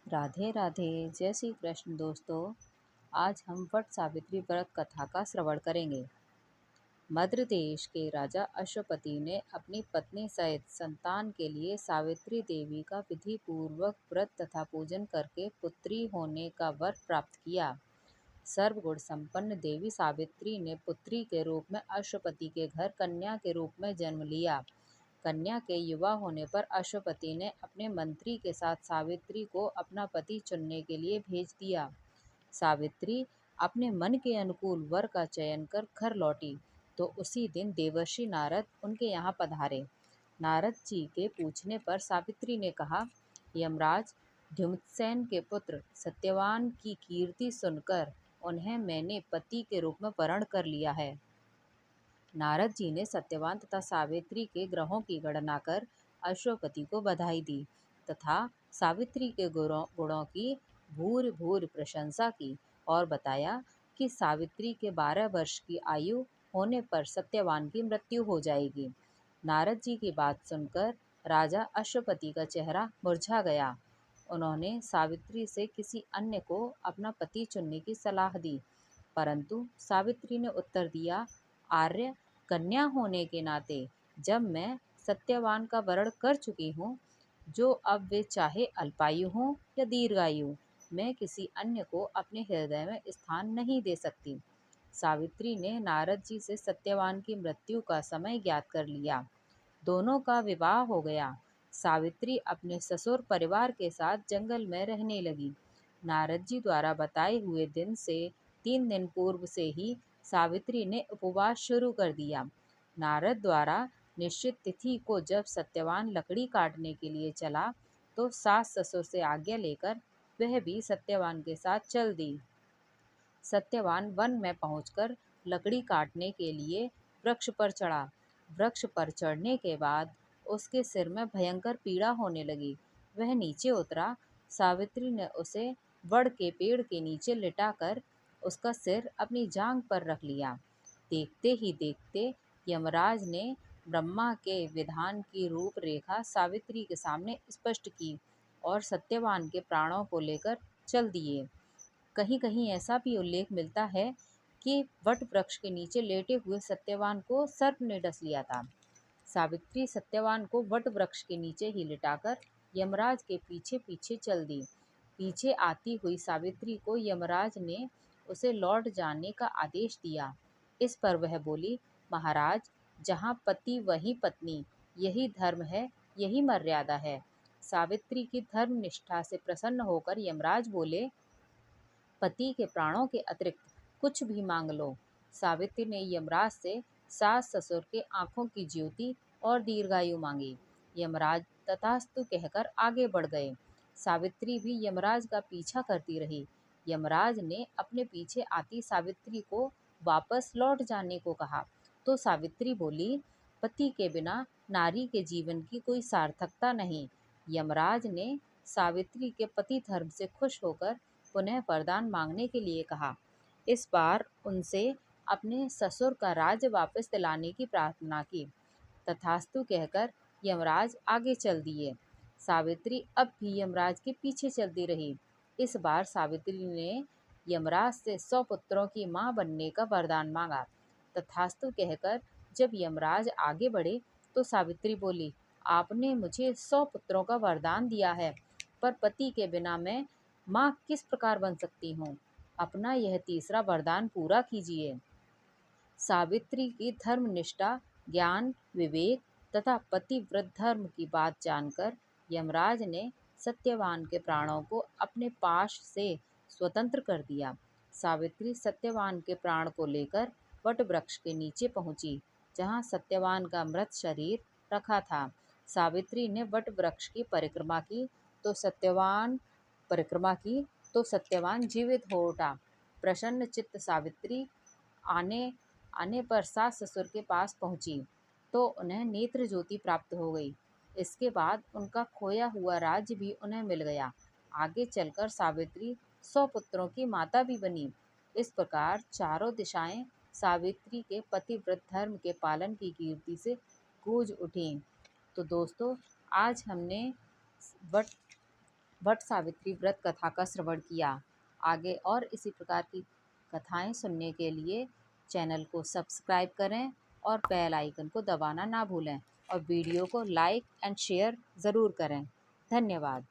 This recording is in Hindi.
राधे राधे। जय श्री कृष्ण दोस्तों। आज हम वट सावित्री व्रत कथा का श्रवण करेंगे। मद्र देश के राजा अश्वपति ने अपनी पत्नी सहित संतान के लिए सावित्री देवी का विधि पूर्वक व्रत तथा पूजन करके पुत्री होने का वर प्राप्त किया। सर्वगुण संपन्न देवी सावित्री ने पुत्री के रूप में अश्वपति के घर कन्या के रूप में जन्म लिया। कन्या के युवा होने पर अश्वपति ने अपने मंत्री के साथ सावित्री को अपना पति चुनने के लिए भेज दिया। सावित्री अपने मन के अनुकूल वर का चयन कर घर लौटी तो उसी दिन देवर्षि नारद उनके यहाँ पधारे। नारद जी के पूछने पर सावित्री ने कहा, यमराज ध्युमसेन के पुत्र सत्यवान की कीर्ति सुनकर उन्हें मैंने पति के रूप में वरण कर लिया है। नारद जी ने सत्यवान तथा सावित्री के ग्रहों की गणना कर अश्वपति को बधाई दी तथा सावित्री के गुणों की भूरि भूरि प्रशंसा की और बताया कि सावित्री के 12 वर्ष की आयु होने पर सत्यवान की मृत्यु हो जाएगी। नारद जी की बात सुनकर राजा अश्वपति का चेहरा मुरझा गया। उन्होंने सावित्री से किसी अन्य को अपना पति चुनने की सलाह दी, परंतु सावित्री ने उत्तर दिया, आर्य कन्या होने के नाते जब मैं सत्यवान का वरण कर चुकी हूँ, जो अब वे चाहे अल्पायु हों या दीर्घायु, मैं किसी अन्य को अपने हृदय में स्थान नहीं दे सकती। सावित्री ने नारद जी से सत्यवान की मृत्यु का समय ज्ञात कर लिया। दोनों का विवाह हो गया। सावित्री अपने ससुर परिवार के साथ जंगल में रहने लगी। नारद जी द्वारा बताए हुए दिन से 3 दिन पूर्व से ही सावित्री ने उपवास शुरू कर दिया। नारद द्वारा निश्चित तिथि को जब सत्यवान लकड़ी काटने के लिए चला तो सास ससुर से आज्ञा लेकर वह भी सत्यवान के साथ चल दी। सत्यवान वन में पहुंचकर लकड़ी काटने के लिए वृक्ष पर चढ़ा। वृक्ष पर चढ़ने के बाद उसके सिर में भयंकर पीड़ा होने लगी। वह नीचे उतरा। सावित्री ने उसे वड़ के पेड़ के नीचे लिटाकर उसका सिर अपनी जांघ पर रख लिया। देखते ही देखते यमराज ने ब्रह्मा के विधान की रूपरेखा सावित्री के सामने स्पष्ट की और सत्यवान के प्राणों को लेकर चल दिए। कहीं कहीं ऐसा भी उल्लेख मिलता है कि वट वृक्ष के नीचे लेटे हुए सत्यवान को सर्प ने डस लिया था। सावित्री सत्यवान को वट वृक्ष के नीचे ही लिटाकर यमराज के पीछे पीछे चल दी। पीछे आती हुई सावित्री को यमराज ने उसे लौट जाने का आदेश दिया। इस पर वह बोली, महाराज, जहाँ पति वहीं पत्नी, यही धर्म है, यही मर्यादा है। सावित्री की धर्म निष्ठा से प्रसन्न होकर यमराज बोले, पति के प्राणों के अतिरिक्त कुछ भी मांग लो। सावित्री ने यमराज से सास ससुर के आंखों की ज्योति और दीर्घायु मांगी। यमराज तथास्तु कहकर आगे बढ़ गए। सावित्री भी यमराज का पीछा करती रही। यमराज ने अपने पीछे आती सावित्री को वापस लौट जाने को कहा तो सावित्री बोली, पति के बिना नारी के जीवन की कोई सार्थकता नहीं। यमराज ने सावित्री के पति धर्म से खुश होकर पुनः वरदान मांगने के लिए कहा। इस बार उनसे अपने ससुर का राज्य वापस दिलाने की प्रार्थना की। तथास्तु कहकर यमराज आगे चल दिए। सावित्री अब भी यमराज के पीछे चलती रही। इस बार सावित्री ने यमराज से 100 पुत्रों की मां बनने का वरदान मांगा। तथास्तु कहकर जब यमराज आगे बढ़े तो सावित्री बोली, आपने मुझे 100 पुत्रों का वरदान दिया है, पर पति के बिना मैं माँ किस प्रकार बन सकती हूँ? अपना यह तीसरा वरदान पूरा कीजिए। सावित्री की धर्मनिष्ठा, ज्ञान, विवेक तथा पतिव्रत धर्म की बात जानकर यमराज ने सत्यवान के प्राणों को अपने पाश से स्वतंत्र कर दिया। सावित्री सत्यवान के प्राण को लेकर वट वृक्ष के नीचे पहुंची, जहां सत्यवान का मृत शरीर रखा था। सावित्री ने वट वृक्ष की परिक्रमा की तो सत्यवान जीवित हो उठा। प्रसन्न चित्त सावित्री आने आने पर सास ससुर के पास पहुंची तो उन्हें नेत्र ज्योति प्राप्त हो गई। इसके बाद उनका खोया हुआ राज्य भी उन्हें मिल गया। आगे चलकर सावित्री 100 पुत्रों की माता भी बनी। इस प्रकार चारों दिशाएं सावित्री के पतिव्रत धर्म के पालन की कीर्ति से गूंज उठी। तो दोस्तों, आज हमने वट वट सावित्री व्रत कथा का श्रवण किया। आगे और इसी प्रकार की कथाएं सुनने के लिए चैनल को सब्सक्राइब करें और बेल आइकन को दबाना ना भूलें और वीडियो को लाइक एंड शेयर ज़रूर करें। धन्यवाद।